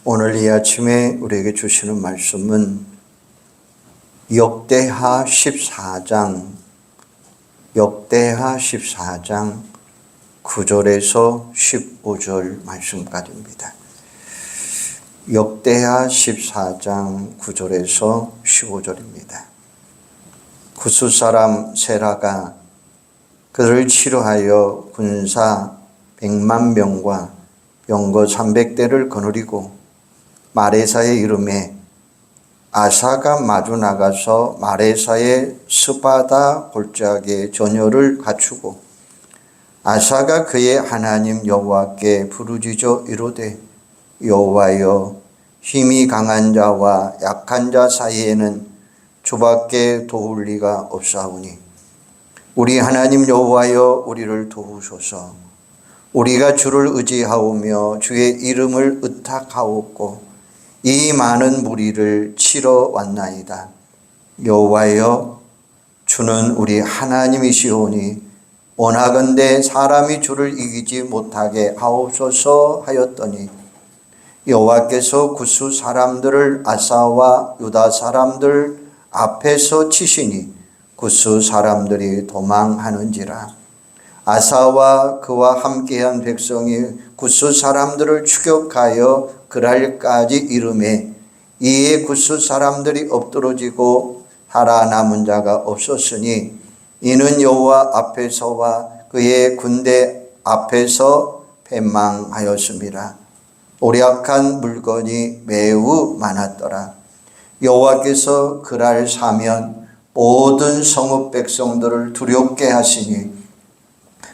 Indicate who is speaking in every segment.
Speaker 1: 오늘 이 아침에 우리에게 주시는 말씀은 역대하 14장 9절에서 15절 말씀까지입니다. 역대하 14장 9절에서 15절입니다. 구스 사람 세라가 그를 치료하여 군사 100만 명과 병거 300대를 거느리고 마레사의 이름에 아사가 마주 나가서 마레사의 스바다 골짜기에 전열을 갖추고 아사가 그의 하나님 여호와께 부르짖어 이르되 여호와여 힘이 강한 자와 약한 자 사이에는 주밖에 도울 리가 없사오니 우리 하나님 여호와여 우리를 도우소서. 우리가 주를 의지하오며 주의 이름을 의탁하옵고 이 많은 무리를 치러 왔나이다. 여호와여 주는 우리 하나님이시오니 원하건대 사람이 주를 이기지 못하게 하옵소서 하였더니 여호와께서 구스 사람들을 아사와 유다 사람들 앞에서 치시니 구스 사람들이 도망하는지라. 아사와 그와 함께한 백성이 구스 사람들을 추격하여 그랄까지 이르매 이에 구스 사람들이 엎드러지고 살아남은 자가 없었으니 이는 여호와 앞에서와 그의 군대 앞에서 패망하였습니다. 오략한 물건이 매우 많았더라. 여호와께서 그날 사면 모든 성읍 백성들을 두렵게 하시니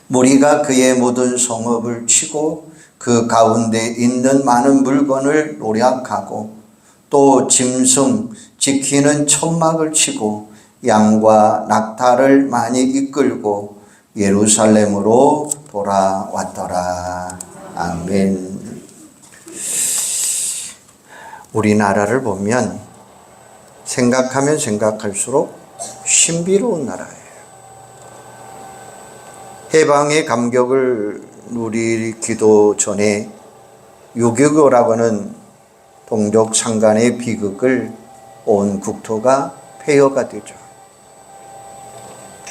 Speaker 1: 무리가 그의 모든 성읍을 치고 그 가운데 있는 많은 물건을 노략하고 또 짐승 지키는 천막을 치고 양과 낙타를 많이 이끌고 예루살렘으로 돌아왔더라. 아멘. 우리나라를 보면 생각하면 생각할수록 신비로운 나라예요. 해방의 감격을 누리기도 전에 6.25라고 하는 동족 상간의 비극을 온 국토가 폐허가 되죠.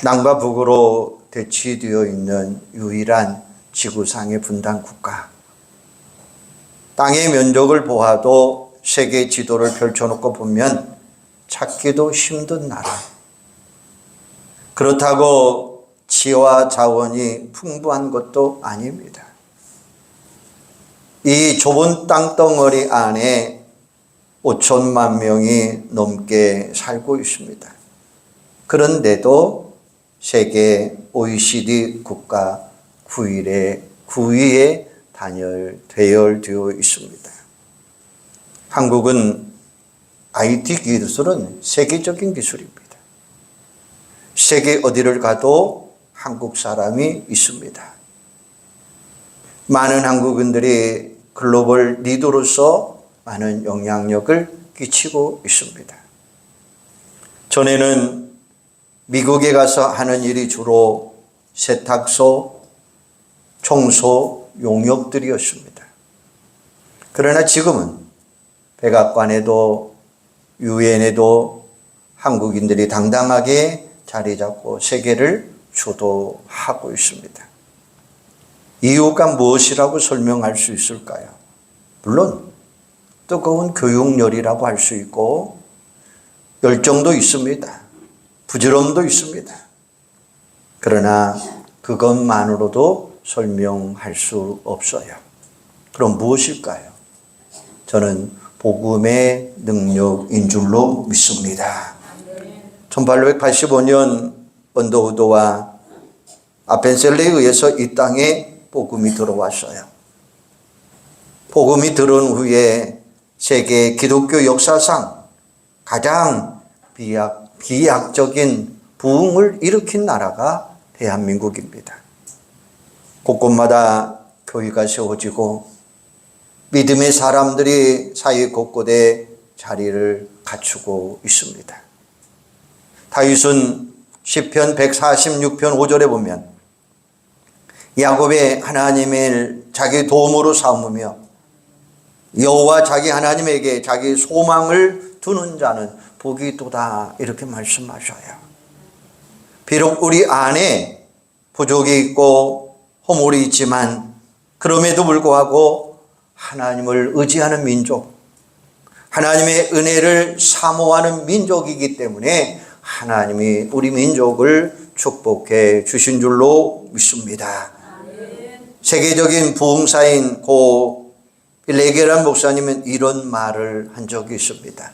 Speaker 1: 남과 북으로 대치되어 있는 유일한 지구상의 분단 국가. 땅의 면적을 보아도 세계 지도를 펼쳐놓고 보면 찾기도 힘든 나라. 그렇다고 지와 자원이 풍부한 것도 아닙니다. 이 좁은 땅덩어리 안에 5천만 명이 넘게 살고 있습니다. 그런데도 세계 OECD 국가 9위에 대열되어 있습니다. 한국은 IT 기술은 세계적인 기술입니다. 세계 어디를 가도 한국 사람이 있습니다. 많은 한국인들이 글로벌 리더로서 많은 영향력을 끼치고 있습니다. 전에는 미국에 가서 하는 일이 주로 세탁소, 청소, 용역들이었습니다. 그러나 지금은 백악관에도 유엔에도 한국인들이 당당하게 자리 잡고 세계를 주도하고 있습니다. 이유가 무엇이라고 설명할 수 있을까요? 물론 뜨거운 교육열이라고 할 수 있고 열정도 있습니다. 부지런도 있습니다. 그러나 그것만으로도 설명할 수 없어요. 그럼 무엇일까요? 저는 복음의 능력인 줄로 믿습니다. 1885년 언더우드와 아펜셀레에 의해서 이 땅에 복음이 들어왔어요. 복음이 들어온 후에 세계 기독교 역사상 가장 비약적인 부흥을 일으킨 나라가 대한민국입니다. 곳곳마다 교회가 세워지고 믿음의 사람들이 사회 곳곳에 자리를 갖추고 있습니다. 다윗은 시편 146편 5절에 보면 야곱의 하나님을 자기 도움으로 삼으며 여호와 자기 하나님에게 자기 소망을 두는 자는 복이 있도다 이렇게 말씀하셔요. 비록 우리 안에 부족이 있고 허물이 있지만 그럼에도 불구하고 하나님을 의지하는 민족, 하나님의 은혜를 사모하는 민족이기 때문에 하나님이 우리 민족을 축복해 주신 줄로 믿습니다. 세계적인 부흥사인 고 레게란 목사님은 이런 말을 한 적이 있습니다.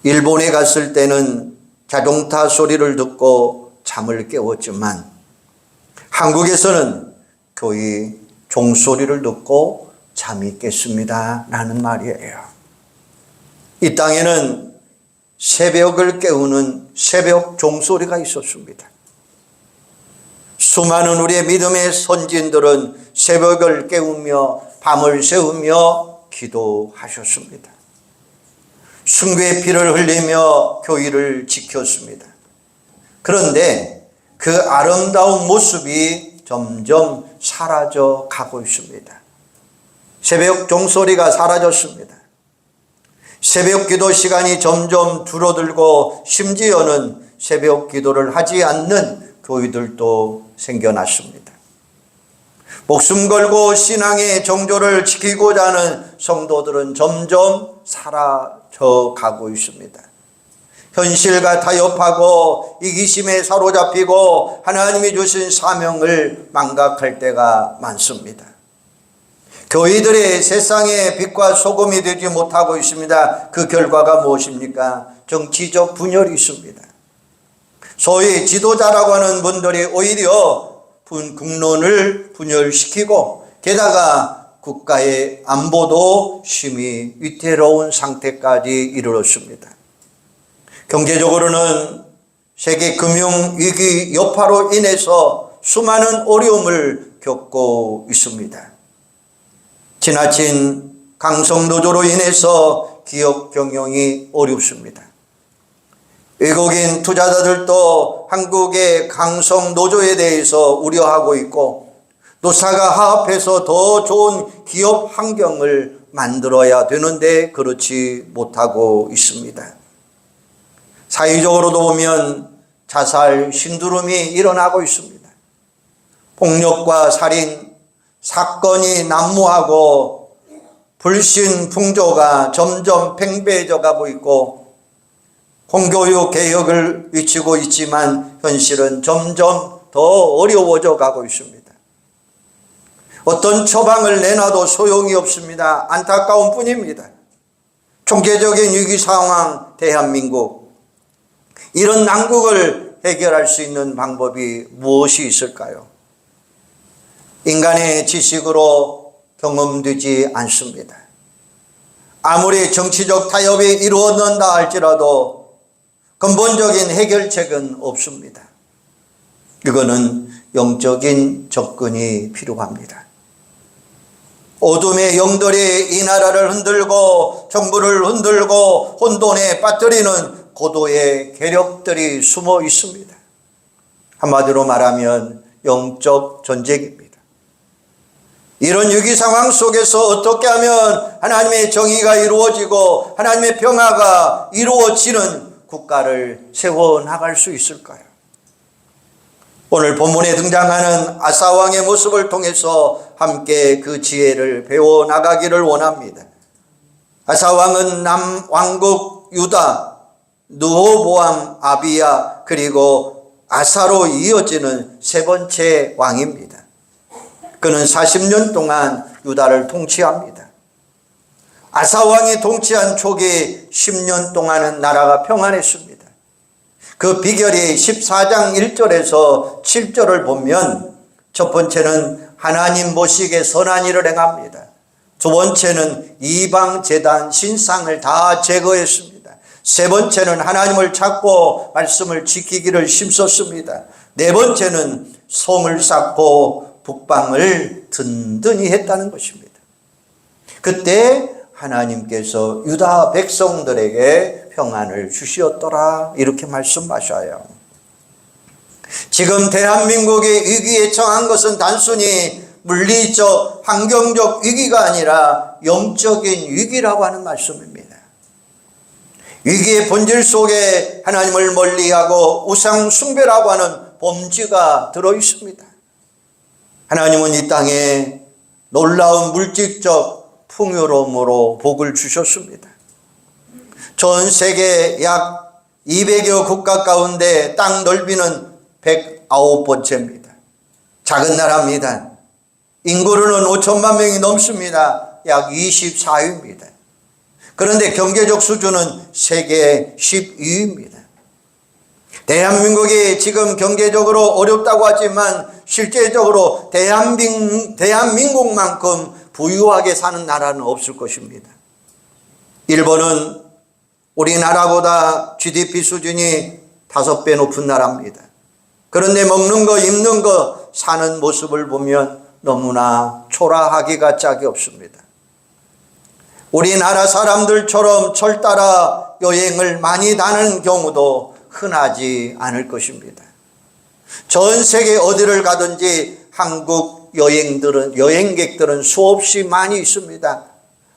Speaker 1: 일본에 갔을 때는 자동차 소리를 듣고 잠을 깨웠지만 한국에서는 거의 종소리를 듣고 잠이 깼습니다 라는 말이에요. 이 땅에는 새벽을 깨우는 새벽 종소리가 있었습니다. 수많은 우리의 믿음의 선진들은 새벽을 깨우며 밤을 새우며 기도하셨습니다. 순교의 피를 흘리며 교회를 지켰습니다. 그런데 그 아름다운 모습이 점점 사라져 가고 있습니다. 새벽 종소리가 사라졌습니다. 새벽 기도 시간이 점점 줄어들고 심지어는 새벽 기도를 하지 않는 교회들도 생겨났습니다. 목숨 걸고 신앙의 정조를 지키고자 하는 성도들은 점점 사라져 가고 있습니다. 현실과 타협하고 이기심에 사로잡히고 하나님이 주신 사명을 망각할 때가 많습니다. 교회들이 세상의 빛과 소금이 되지 못하고 있습니다. 그 결과가 무엇입니까? 정치적 분열이 있습니다. 소위 지도자라고 하는 분들이 오히려 국론을 분열시키고 게다가 국가의 안보도 심히 위태로운 상태까지 이르렀습니다. 경제적으로는 세계 금융위기 여파로 인해서 수많은 어려움을 겪고 있습니다. 지나친 강성노조로 인해서 기업 경영이 어렵습니다. 외국인 투자자들도 한국의 강성노조에 대해서 우려하고 있고 노사가 화합해서 더 좋은 기업 환경을 만들어야 되는데 그렇지 못하고 있습니다. 사회적으로도 보면 자살 신두름이 일어나고 있습니다. 폭력과 살인, 사건이 난무하고 불신 풍조가 점점 팽배해져 가고 있고 공교육 개혁을 외치고 있지만 현실은 점점 더 어려워져 가고 있습니다. 어떤 처방을 내놔도 소용이 없습니다. 안타까운 뿐입니다. 총체적인 위기 상황 대한민국, 이런 난국을 해결할 수 있는 방법이 무엇이 있을까요? 인간의 지식으로 경험되지 않습니다. 아무리 정치적 타협이 이루어진다 할지라도 근본적인 해결책은 없습니다. 이거는 영적인 접근이 필요합니다. 어둠의 영들이 이 나라를 흔들고 정부를 흔들고 혼돈에 빠뜨리는 고도의 괴력들이 숨어 있습니다. 한마디로 말하면 영적 전쟁입니다. 이런 위기 상황 속에서 어떻게 하면 하나님의 정의가 이루어지고 하나님의 평화가 이루어지는 국가를 세워나갈 수 있을까요? 오늘 본문에 등장하는 아사왕의 모습을 통해서 함께 그 지혜를 배워나가기를 원합니다. 아사왕은 남왕국 유다, 르호보암, 아비야 그리고 아사로 이어지는 세 번째 왕입니다. 그는 40년 동안 유다를 통치합니다. 아사왕이 통치한 초기 10년 동안은 나라가 평안했습니다. 그 비결이 14장 1절에서 7절을 보면 첫 번째는 하나님 보시기에 선한 일을 행합니다. 두 번째는 이방 제단 신상을 다 제거했습니다. 세 번째는 하나님을 찾고 말씀을 지키기를 힘썼습니다. 네 번째는 성을 쌓고 북방을 든든히 했다는 것입니다. 그때 하나님께서 유다 백성들에게 평안을 주시었더라 이렇게 말씀하셔요. 지금 대한민국이 위기에 처한 것은 단순히 물리적, 환경적 위기가 아니라 영적인 위기라고 하는 말씀입니다. 위기의 본질 속에 하나님을 멀리하고 우상 숭배라고 하는 범죄가 들어 있습니다. 하나님은 이 땅에 놀라운 물질적 풍요로움으로 복을 주셨습니다. 전 세계 약 200여 국가 가운데 땅 넓이는 109번째입니다. 작은 나라입니다. 인구로는 5천만 명이 넘습니다. 약 24위입니다. 그런데 경제적 수준은 세계 12위입니다. 대한민국이 지금 경제적으로 어렵다고 하지만 실제적으로 대한민국만큼 부유하게 사는 나라는 없을 것입니다. 일본은 우리나라보다 GDP 수준이 5배 높은 나라입니다. 그런데 먹는 거, 입는 거, 사는 모습을 보면 너무나 초라하기가 짝이 없습니다. 우리나라 사람들처럼 철 따라 여행을 많이 다니는 경우도 흔하지 않을 것입니다. 전 세계 어디를 가든지 한국 여행객들은 수없이 많이 있습니다.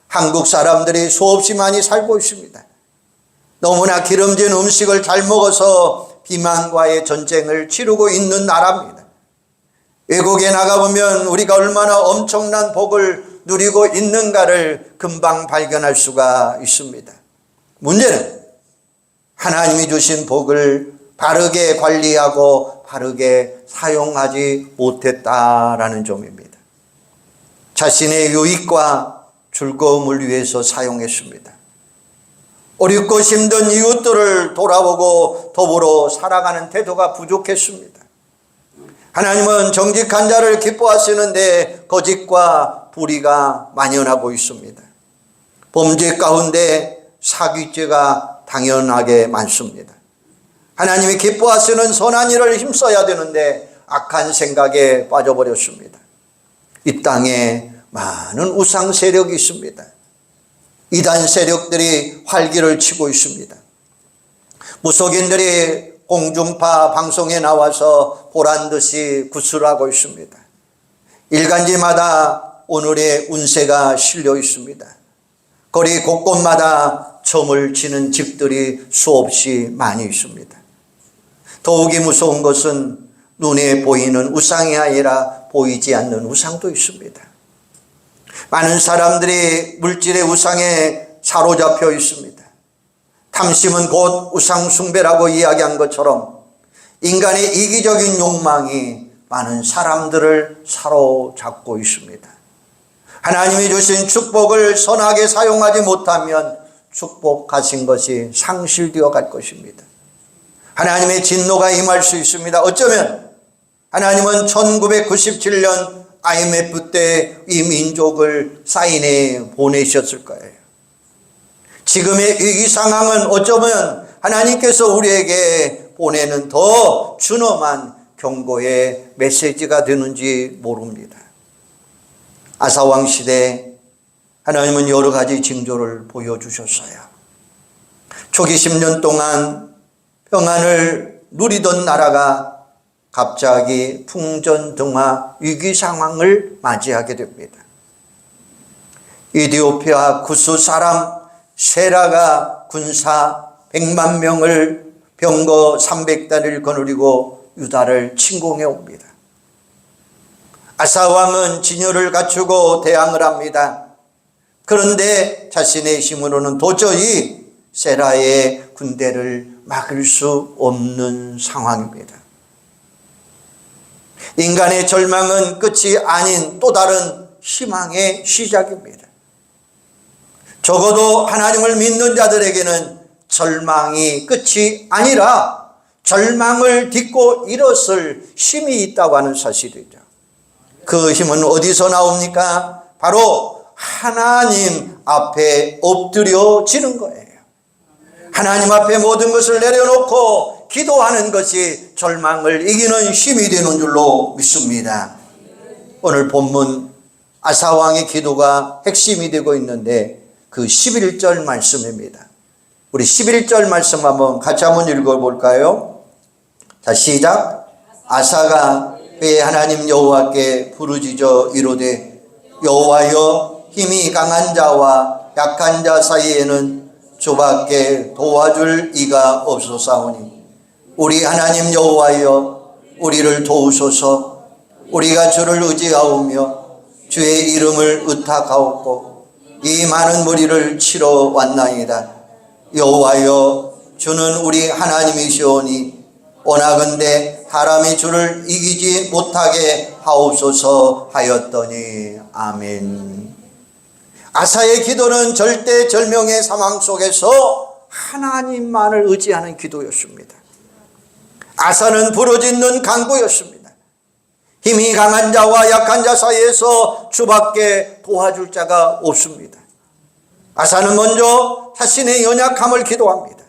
Speaker 1: 한국 사람들이 수없이 많이 살고 있습니다. 너무나 기름진 음식을 잘 먹어서 비만과의 전쟁을 치르고 있는 나라입니다. 외국에 나가보면 우리가 얼마나 엄청난 복을 누리고 있는가를 금방 발견할 수가 있습니다. 문제는 하나님이 주신 복을 바르게 관리하고 바르게 사용하지 못했다라는 점입니다. 자신의 유익과 즐거움을 위해서 사용했습니다. 어렵고 힘든 이웃들을 돌아보고 더불어 살아가는 태도가 부족했습니다. 하나님은 정직한 자를 기뻐하시는데 거짓과 불의가 만연하고 있습니다. 범죄 가운데 사기죄가 당연하게 많습니다. 하나님이 기뻐하시는 선한 일을 힘써야 되는데 악한 생각에 빠져버렸습니다. 이 땅에 많은 우상 세력이 있습니다. 이단 세력들이 활기를 치고 있습니다. 무속인들이 공중파 방송에 나와서 보란듯이 구슬하고 있습니다. 일간지마다 오늘의 운세가 실려 있습니다. 거리 곳곳마다 점을 치는 집들이 수없이 많이 있습니다. 더욱이 무서운 것은 눈에 보이는 우상이 아니라 보이지 않는 우상도 있습니다. 많은 사람들이 물질의 우상에 사로잡혀 있습니다. 탐심은 곧 우상 숭배라고 이야기한 것처럼 인간의 이기적인 욕망이 많은 사람들을 사로잡고 있습니다. 하나님이 주신 축복을 선하게 사용하지 못하면 축복하신 것이 상실되어 갈 것입니다. 하나님의 진노가 임할 수 있습니다. 어쩌면 하나님은 1997년 IMF 때 이 민족을 사인해 보내셨을 거예요. 지금의 위기 상황은 어쩌면 하나님께서 우리에게 보내는 더 준엄한 경고의 메시지가 되는지 모릅니다. 아사왕 시대 하나님은 여러 가지 징조를 보여주셨어요. 초기 10년 동안 평안을 누리던 나라가 갑자기 풍전등화 위기 상황을 맞이하게 됩니다. 이디오피아 구스 사람 세라가 군사 100만 명을 병거 300단을 거느리고 유다를 침공해 옵니다. 아사왕은 진열을 갖추고 대항을 합니다. 그런데 자신의 힘으로는 도저히 세라의 군대를 막을 수 없는 상황입니다. 인간의 절망은 끝이 아닌 또 다른 희망의 시작입니다. 적어도 하나님을 믿는 자들에게는 절망이 끝이 아니라 절망을 딛고 일어설 힘이 있다고 하는 사실이죠. 그 힘은 어디서 나옵니까? 바로 하나님 앞에 엎드려지는 거예요. 하나님 앞에 모든 것을 내려놓고 기도하는 것이 절망을 이기는 힘이 되는 줄로 믿습니다. 오늘 본문 아사왕의 기도가 핵심이 되고 있는데 그 11절 말씀입니다. 우리 11절 말씀 같이 한번 읽어볼까요? 자, 시작. 아사가 그의 하나님 여호와께 부르짖어 이르되 여호와여 힘이 강한 자와 약한 자 사이에는 주밖에 도와줄 이가 없소사오니 우리 하나님 여호와여 우리를 도우소서. 우리가 주를 의지하오며 주의 이름을 의탁하옵고 이 많은 무리를 치러 왔나이다. 여호와여 주는 우리 하나님이시오니 원하건대 사람이 주를 이기지 못하게 하옵소서 하였더니 아멘. 아사의 기도는 절대절명의 상황 속에서 하나님만을 의지하는 기도였습니다. 아사는 부르짖는 간구였습니다. 힘이 강한 자와 약한 자 사이에서 주밖에 도와줄 자가 없습니다. 아사는 먼저 자신의 연약함을 기도합니다.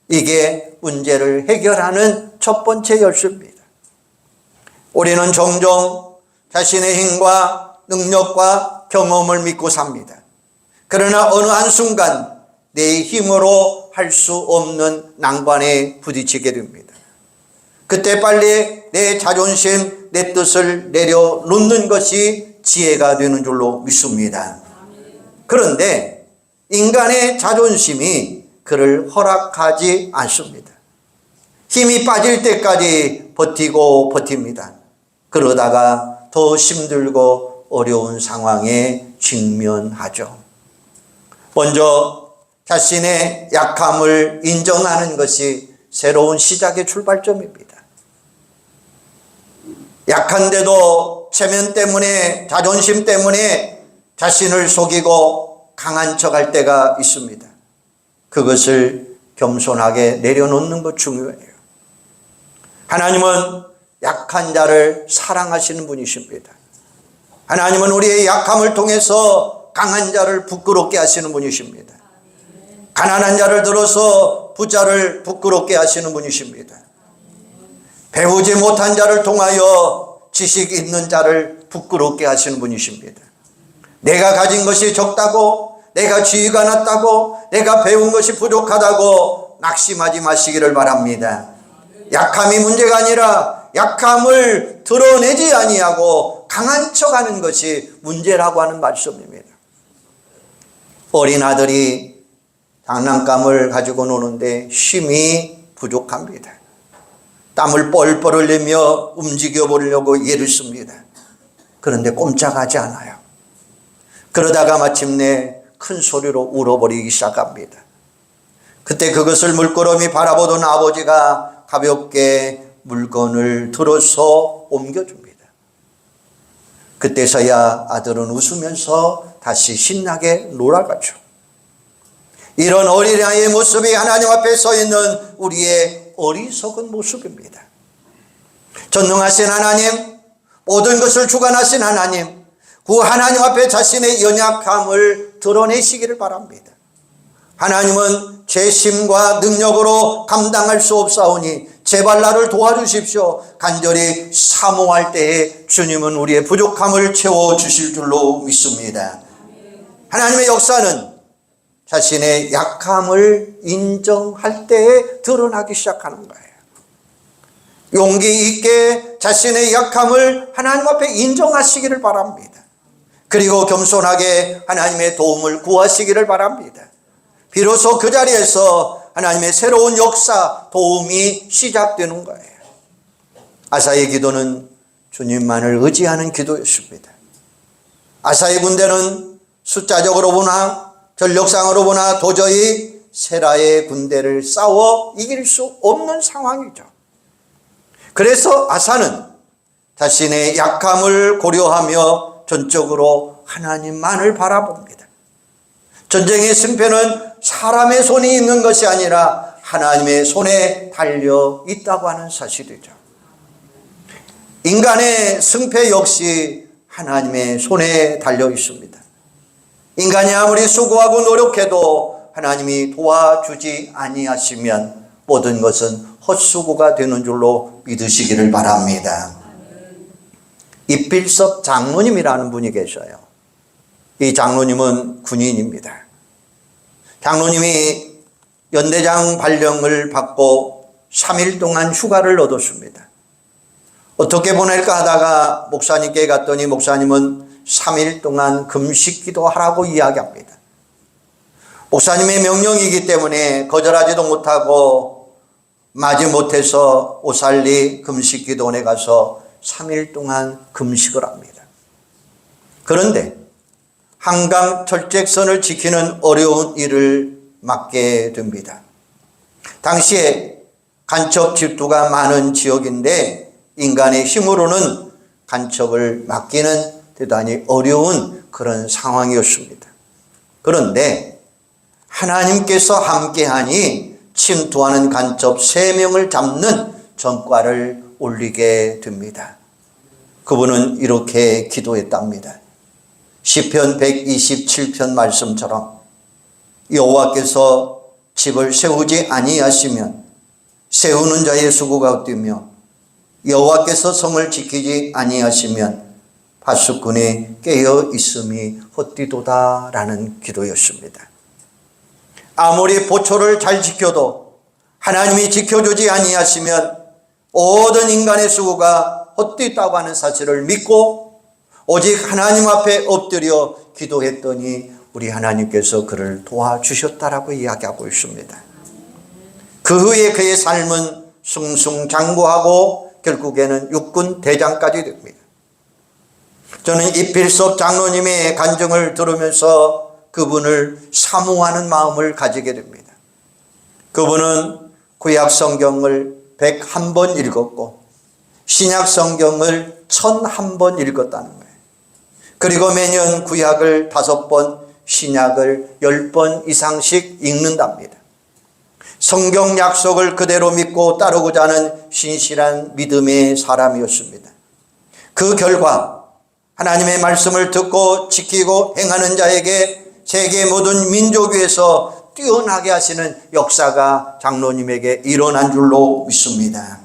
Speaker 1: 이게 문제를 해결하는 첫 번째 열쇠입니다. 우리는 종종 자신의 힘과 능력과 경험을 믿고 삽니다. 그러나 어느 한순간 내 힘으로 할 수 없는 난관에 부딪히게 됩니다. 그때 빨리 내 자존심, 내 뜻을 내려놓는 것이 지혜가 되는 줄로 믿습니다. 그런데 인간의 자존심이 그를 허락하지 않습니다. 힘이 빠질 때까지 버티고 버팁니다. 그러다가 더 힘들고 어려운 상황에 직면하죠. 먼저 자신의 약함을 인정하는 것이 새로운 시작의 출발점입니다. 약한데도 체면 때문에, 자존심 때문에 자신을 속이고 강한 척할 때가 있습니다. 그것을 겸손하게 내려놓는 것 중요해요. 하나님은 약한 자를 사랑하시는 분이십니다. 하나님은 우리의 약함을 통해서 강한 자를 부끄럽게 하시는 분이십니다. 가난한 자를 들어서 부자를 부끄럽게 하시는 분이십니다. 배우지 못한 자를 통하여 지식 있는 자를 부끄럽게 하시는 분이십니다. 내가 가진 것이 적다고, 내가 지위가 낮다고, 내가 배운 것이 부족하다고 낙심하지 마시기를 바랍니다. 약함이 문제가 아니라 약함을 드러내지 아니하고 강한 척하는 것이 문제라고 하는 말씀입니다. 어린 아들이 장난감을 가지고 노는데 힘이 부족합니다. 땀을 뻘뻘 흘리며 움직여 보려고 애를 씁니다. 그런데 꼼짝하지 않아요. 그러다가 마침내 큰 소리로 울어버리기 시작합니다. 그때 그것을 물끄러미 바라보던 아버지가 가볍게 물건을 들어서 옮겨줍니다. 그때서야 아들은 웃으면서 다시 신나게 놀아가죠. 이런 어린아이의 모습이 하나님 앞에 서 있는 우리의 어리석은 모습입니다. 전능하신 하나님, 모든 것을 주관하신 하나님, 그 하나님 앞에 자신의 연약함을 드러내시기를 바랍니다. 하나님은 제 힘과 능력으로 감당할 수 없사오니 제발 나를 도와주십시오. 간절히 사모할 때에 주님은 우리의 부족함을 채워주실 줄로 믿습니다. 하나님의 역사는 자신의 약함을 인정할 때에 드러나기 시작하는 거예요. 용기 있게 자신의 약함을 하나님 앞에 인정하시기를 바랍니다. 그리고 겸손하게 하나님의 도움을 구하시기를 바랍니다. 비로소 그 자리에서 하나님의 새로운 역사, 도움이 시작되는 거예요. 아사의 기도는 주님만을 의지하는 기도였습니다. 아사의 군대는 숫자적으로 보나 전력상으로 보나 도저히 세라의 군대를 싸워 이길 수 없는 상황이죠. 그래서 아사는 자신의 약함을 고려하며 전적으로 하나님만을 바라봅니다. 전쟁의 승패는 사람의 손이 있는 것이 아니라 하나님의 손에 달려 있다고 하는 사실이죠. 인간의 승패 역시 하나님의 손에 달려 있습니다. 인간이 아무리 수고하고 노력해도 하나님이 도와주지 아니하시면 모든 것은 헛수고가 되는 줄로 믿으시기를 바랍니다. 이필섭 장로님이라는 분이 계셔요. 이 장로님은 군인입니다. 장로님이 연대장 발령을 받고 3일 동안 휴가를 얻었습니다. 어떻게 보낼까 하다가 목사님께 갔더니 목사님은 3일 동안 금식 기도하라고 이야기합니다. 목사님의 명령이기 때문에 거절하지도 못하고 마지못해서 오살리 금식기도원에 가서 3일 동안 금식을 합니다. 그런데 한강 철책선을 지키는 어려운 일을 맡게 됩니다. 당시에 간첩 집도가 많은 지역인데 인간의 힘으로는 간첩을 막기는 대단히 어려운 그런 상황이었습니다. 그런데 하나님께서 함께하니 침투하는 간첩 3명을 잡는 전과를 올리게 됩니다. 그분은 이렇게 기도했답니다. 시편 127편 말씀처럼 여호와께서 집을 세우지 아니하시면 세우는 자의 수고가 헛되며 여호와께서 성을 지키지 아니하시면 파수꾼이 깨어 있음이 헛되도다 라는 기도였습니다. 아무리 보초를 잘 지켜도 하나님이 지켜주지 아니하시면 모든 인간의 수고가 헛되다고 하는 사실을 믿고 오직 하나님 앞에 엎드려 기도했더니 우리 하나님께서 그를 도와주셨다라고 이야기하고 있습니다. 그 후에 그의 삶은 승승장구하고 결국에는 육군 대장까지 됩니다. 저는 이필섭 장로님의 간증을 들으면서 그분을 사모하는 마음을 가지게 됩니다. 그분은 구약 성경을 101번 읽었고 신약 성경을 1001번 읽었다는 거예요. 그리고 매년 구약을 5번, 신약을 10번 이상씩 읽는답니다. 성경 약속을 그대로 믿고 따르고자 하는 신실한 믿음의 사람이었습니다. 그 결과 하나님의 말씀을 듣고 지키고 행하는 자에게 세계 모든 민족 위에서 뛰어나게 하시는 역사가 장로님에게 일어난 줄로 믿습니다.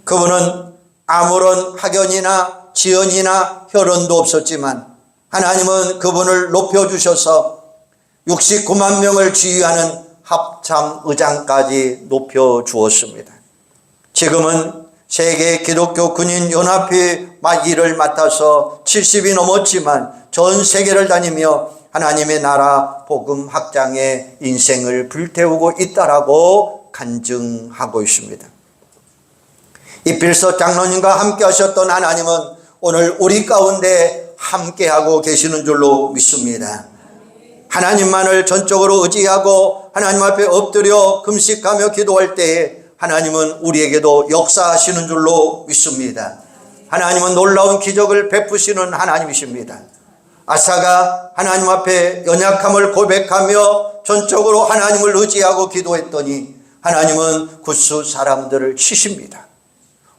Speaker 1: 그분은 아무런 학연이나 지연이나 혈연도 없었지만 하나님은 그분을 높여주셔서 69만 명을 지휘하는 합참의장까지 높여주었습니다. 지금은 세계 기독교 군인 연합회 일을 맡아서 70이 넘었지만 전 세계를 다니며 하나님의 나라 복음 확장에 인생을 불태우고 있다라고 간증하고 있습니다. 이필섭 장로님과 함께 하셨던 하나님은 오늘 우리 가운데 함께하고 계시는 줄로 믿습니다. 하나님만을 전적으로 의지하고 하나님 앞에 엎드려 금식하며 기도할 때에 하나님은 우리에게도 역사하시는 줄로 믿습니다. 하나님은 놀라운 기적을 베푸시는 하나님이십니다. 아사가 하나님 앞에 연약함을 고백하며 전적으로 하나님을 의지하고 기도했더니 하나님은 굿수 사람들을 치십니다.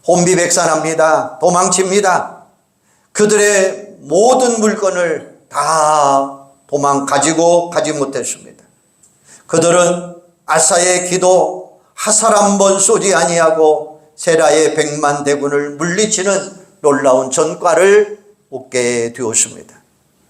Speaker 1: 혼비백산합니다. 도망칩니다. 그들의 모든 물건을 다 가지고 가지 못했습니다. 그들은 아사의 기도 하살 한 번 쏘지 아니하고 세라의 100만 대군을 물리치는 놀라운 전과를 얻게 되었습니다.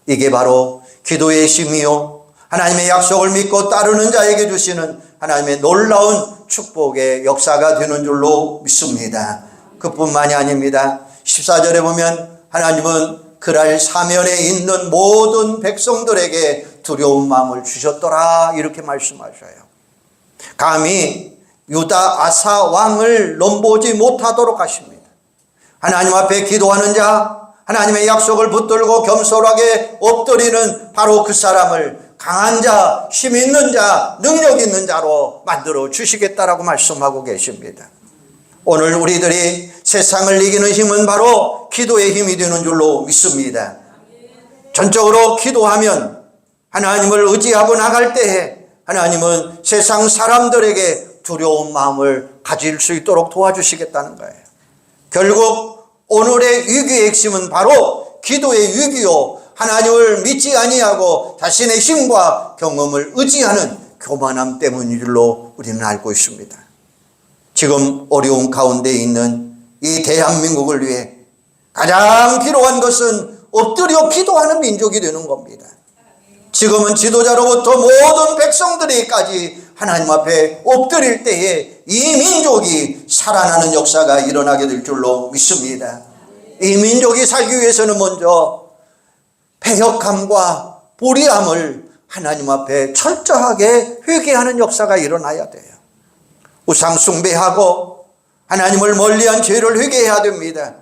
Speaker 1: 이게 바로 기도의 힘이요 하나님의 약속을 믿고 따르는 자에게 주시는 하나님의 놀라운 축복의 역사가 되는 줄로 믿습니다. 그뿐만이 아닙니다. 14절에 보면 하나님은 그날 사면에 있는 모든 백성들에게 두려운 마음을 주셨더라 이렇게 말씀하셔요. 감히 유다 아사 왕을 넘보지 못하도록 하십니다. 하나님 앞에 기도하는 자, 하나님의 약속을 붙들고 겸손하게 엎드리는 바로 그 사람을 강한 자, 힘 있는 자, 능력 있는 자로 만들어 주시겠다라고 말씀하고 계십니다. 오늘 우리들이 세상을 이기는 힘은 바로 기도의 힘이 되는 줄로 믿습니다. 전적으로 기도하면 하나님을 의지하고 나갈 때에 하나님은 세상 사람들에게 두려운 마음을 가질 수 있도록 도와주시겠다는 거예요. 결국 오늘의 위기의 핵심은 바로 기도의 위기요 하나님을 믿지 아니하고 자신의 힘과 경험을 의지하는 교만함 때문인 줄로 우리는 알고 있습니다. 지금 어려운 가운데 있는 이 대한민국을 위해 가장 필요한 것은 엎드려 기도하는 민족이 되는 겁니다. 지금은 지도자로부터 모든 백성들이까지 하나님 앞에 엎드릴 때에 이 민족이 살아나는 역사가 일어나게 될 줄로 믿습니다. 이 민족이 살기 위해서는 먼저 패역함과 불의함을 하나님 앞에 철저하게 회개하는 역사가 일어나야 돼요. 우상 숭배하고 하나님을 멀리한 죄를 회개해야 됩니다.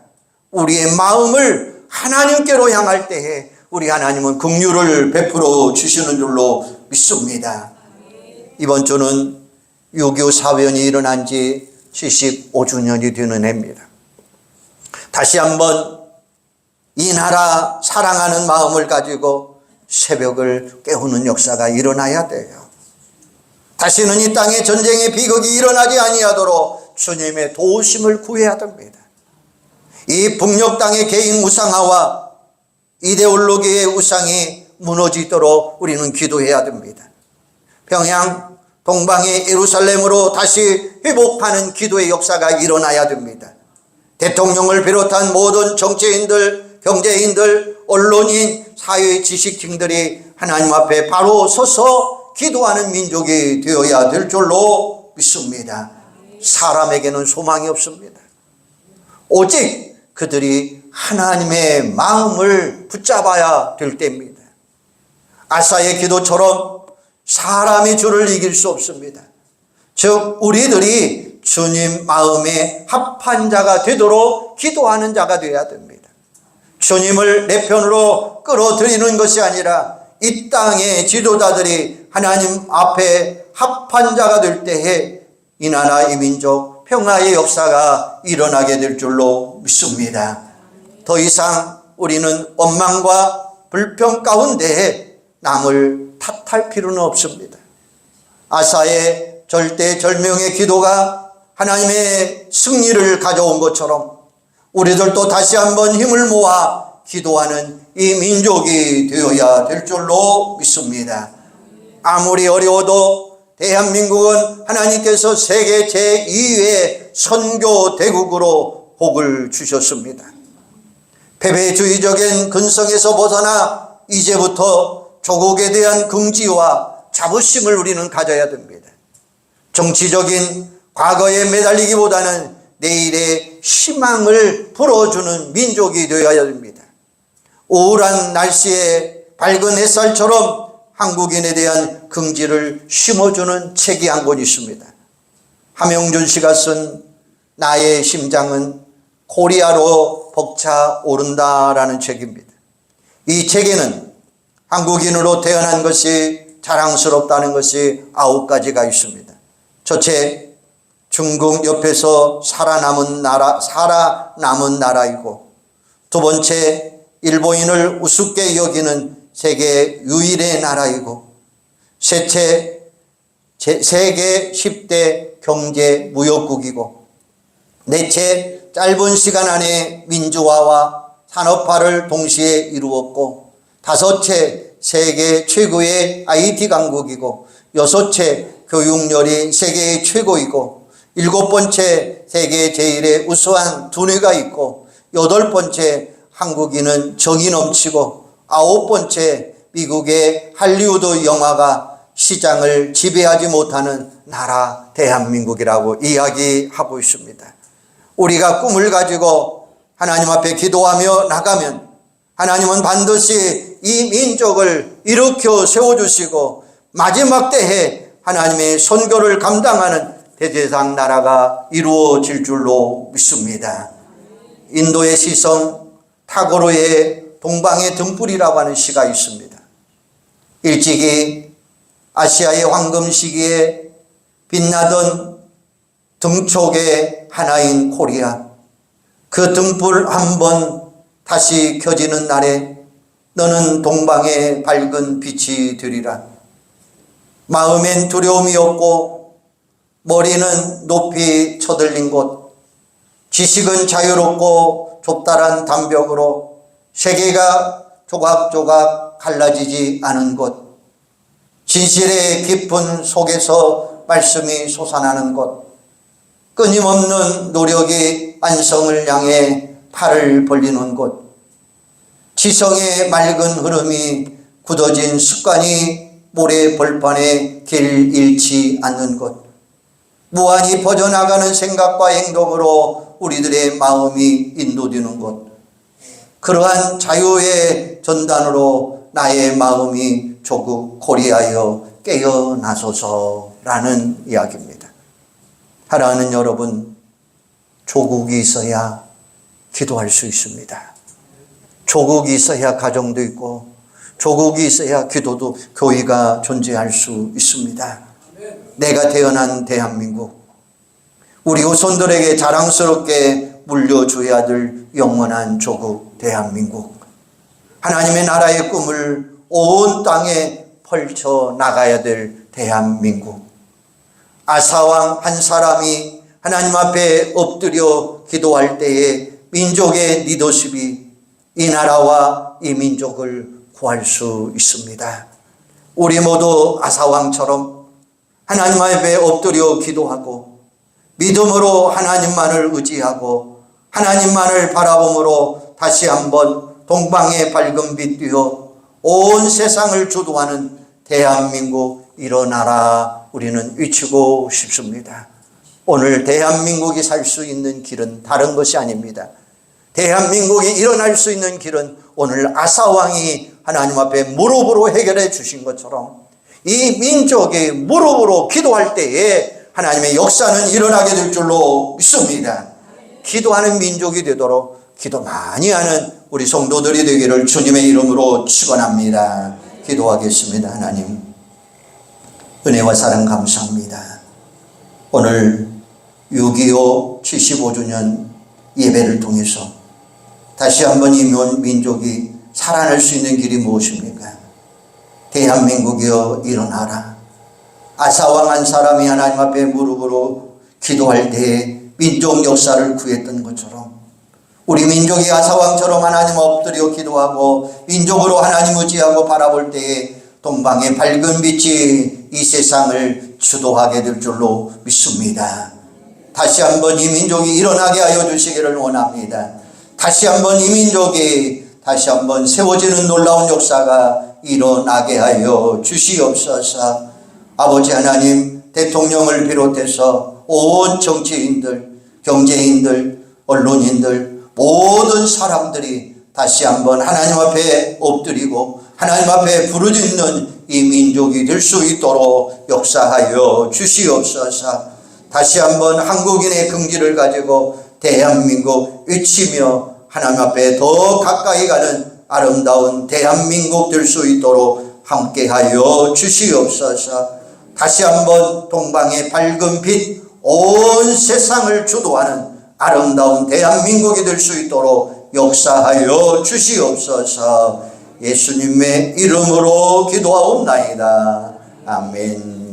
Speaker 1: 우리의 마음을 하나님께로 향할 때에 우리 하나님은 긍휼을 베풀어 주시는 줄로 믿습니다. 이번 주는 6.25 사변이 일어난 지 75주년이 되는 해입니다. 다시 한번 이 나라 사랑하는 마음을 가지고 새벽을 깨우는 역사가 일어나야 돼요. 다시는 이 땅에 전쟁의 비극이 일어나지 아니하도록 주님의 도우심을 구해야 됩니다. 이 북녘 땅의 개인 우상화와 이데올로기의 우상이 무너지도록 우리는 기도해야 됩니다. 평양 동방의 예루살렘으로 다시 회복하는 기도의 역사가 일어나야 됩니다. 대통령을 비롯한 모든 정치인들, 경제인들, 언론인, 사회 지식층들이 하나님 앞에 바로 서서 기도하는 민족이 되어야 될 줄로 믿습니다. 사람에게는 소망이 없습니다. 오직 그들이 하나님의 마음을 붙잡아야 될 때입니다. 아사의 기도처럼 사람이 주를 이길 수 없습니다. 즉 우리들이 주님 마음에 합한 자가 되도록 기도하는 자가 되어야 됩니다. 주님을 내 편으로 끌어들이는 것이 아니라 이 땅의 지도자들이 하나님 앞에 합한 자가 될 때에 이 나라 이 민족 평화의 역사가 일어나게 될 줄로 믿습니다. 더 이상 우리는 원망과 불평 가운데에 남을 탓할 필요는 없습니다. 아사의 절대절명의 기도가 하나님의 승리를 가져온 것처럼 우리들도 다시 한번 힘을 모아 기도하는 이 민족이 되어야 될 줄로 믿습니다. 아무리 어려워도 대한민국은 하나님께서 세계 제2의 선교 대국으로 복을 주셨습니다. 패배주의적인 근성에서 벗어나 이제부터 조국에 대한 긍지와 자부심을 우리는 가져야 됩니다. 정치적인 과거에 매달리기보다는 내일의 희망을 불어주는 민족이 되어야 됩니다. 우울한 날씨에 밝은 햇살처럼 한국인에 대한 긍지를 심어주는 책이 한 권 있습니다. 함영준 씨가 쓴 나의 심장은 코리아로 벅차오른다라는 책입니다. 이 책에는 한국인으로 태어난 것이 자랑스럽다는 것이 9가지가 있습니다. 첫째, 중국 옆에서 살아남은 나라이고, 두 번째, 일본인을 우습게 여기는 세계 유일의 나라이고, 셋째, 세계 10대 경제 무역국이고, 넷째, 짧은 시간 안에 민주화와 산업화를 동시에 이루었고, 다섯째, 세계 최고의 IT 강국이고, 여섯째, 교육열이 세계 최고이고, 일곱 번째, 세계 제일의 우수한 두뇌가 있고, 여덟 번째, 한국인은 정이 넘치고, 아홉 번째, 미국의 할리우드 영화가 시장을 지배하지 못하는 나라 대한민국이라고 이야기하고 있습니다. 우리가 꿈을 가지고 하나님 앞에 기도하며 나가면 하나님은 반드시 이 민족을 일으켜 세워주시고 마지막 때에 하나님의 선교를 감당하는 대제사장 나라가 이루어질 줄로 믿습니다. 인도의 시성 타고르의 동방의 등불이라고 하는 시가 있습니다. 일찍이 아시아의 황금 시기에 빛나던 등촉의 하나인 코리아, 그 등불 한번 다시 켜지는 날에 너는 동방의 밝은 빛이 되리라. 마음엔 두려움이 없고 머리는 높이 쳐들린 곳, 지식은 자유롭고 좁다란 담벽으로 세계가 조각조각 갈라지지 않은 곳, 진실의 깊은 속에서 말씀이 솟아나는 곳, 끊임없는 노력이 완성을 향해 팔을 벌리는 곳, 지성의 맑은 흐름이 굳어진 습관이 모래 벌판에 길 잃지 않는 곳, 무한히 퍼져나가는 생각과 행동으로 우리들의 마음이 인도되는 것, 그러한 자유의 전단으로 나의 마음이 조국 고리하여 깨어나소서라는 이야기입니다. 사랑하는 여러분, 조국이 있어야 기도할 수 있습니다. 조국이 있어야 가정도 있고, 조국이 있어야 기도도, 교회가 존재할 수 있습니다. 내가 태어난 대한민국, 우리 후손들에게 자랑스럽게 물려줘야 될 영원한 조국 대한민국, 하나님의 나라의 꿈을 온 땅에 펼쳐 나가야 될 대한민국, 아사왕 한 사람이 하나님 앞에 엎드려 기도할 때에 민족의 리더십이 이 나라와 이 민족을 구할 수 있습니다. 우리 모두 아사왕처럼 하나님 앞에 엎드려 기도하고 믿음으로 하나님만을 의지하고 하나님만을 바라봄으로 다시 한번 동방의 밝은 빛 띄어 온 세상을 주도하는 대한민국 일어나라, 우리는 외치고 싶습니다. 오늘 대한민국이 살 수 있는 길은 다른 것이 아닙니다. 대한민국이 일어날 수 있는 길은 오늘 아사왕이 하나님 앞에 무릎으로 해결해 주신 것처럼 이 민족이 무릎으로 기도할 때에 하나님의 역사는 일어나게 될 줄로 믿습니다. 기도하는 민족이 되도록 기도 많이 하는 우리 성도들이 되기를 주님의 이름으로 축원합니다. 기도하겠습니다. 하나님, 은혜와 사랑 감사합니다. 오늘 6.25 75주년 예배를 통해서 다시 한번 이 민족이 살아날 수 있는 길이 무엇입니까? 대한민국이여 일어나라. 아사왕 한 사람이 하나님 앞에 무릎으로 기도할 때에 민족 역사를 구했던 것처럼 우리 민족이 아사왕처럼 하나님 엎드려 기도하고 민족으로 하나님 의지하고 바라볼 때에 동방의 밝은 빛이 이 세상을 주도하게 될 줄로 믿습니다. 다시 한번 이 민족이 일어나게 하여 주시기를 원합니다. 다시 한번 이 민족이 다시 한번 세워지는 놀라운 역사가 일어나게 하여 주시옵소서. 아버지 하나님, 대통령을 비롯해서 온 정치인들, 경제인들, 언론인들, 모든 사람들이 다시 한번 하나님 앞에 엎드리고 하나님 앞에 부르짖는 이 민족이 될 수 있도록 역사하여 주시옵소서. 다시 한번 한국인의 긍지를 가지고 대한민국 외치며 하나님 앞에 더 가까이 가는 아름다운 대한민국 될 수 있도록 함께하여 주시옵소서. 다시 한번 동방의 밝은 빛, 온 세상을 주도하는 아름다운 대한민국이 될 수 있도록 역사하여 주시옵소서. 예수님의 이름으로 기도하옵나이다. 아멘.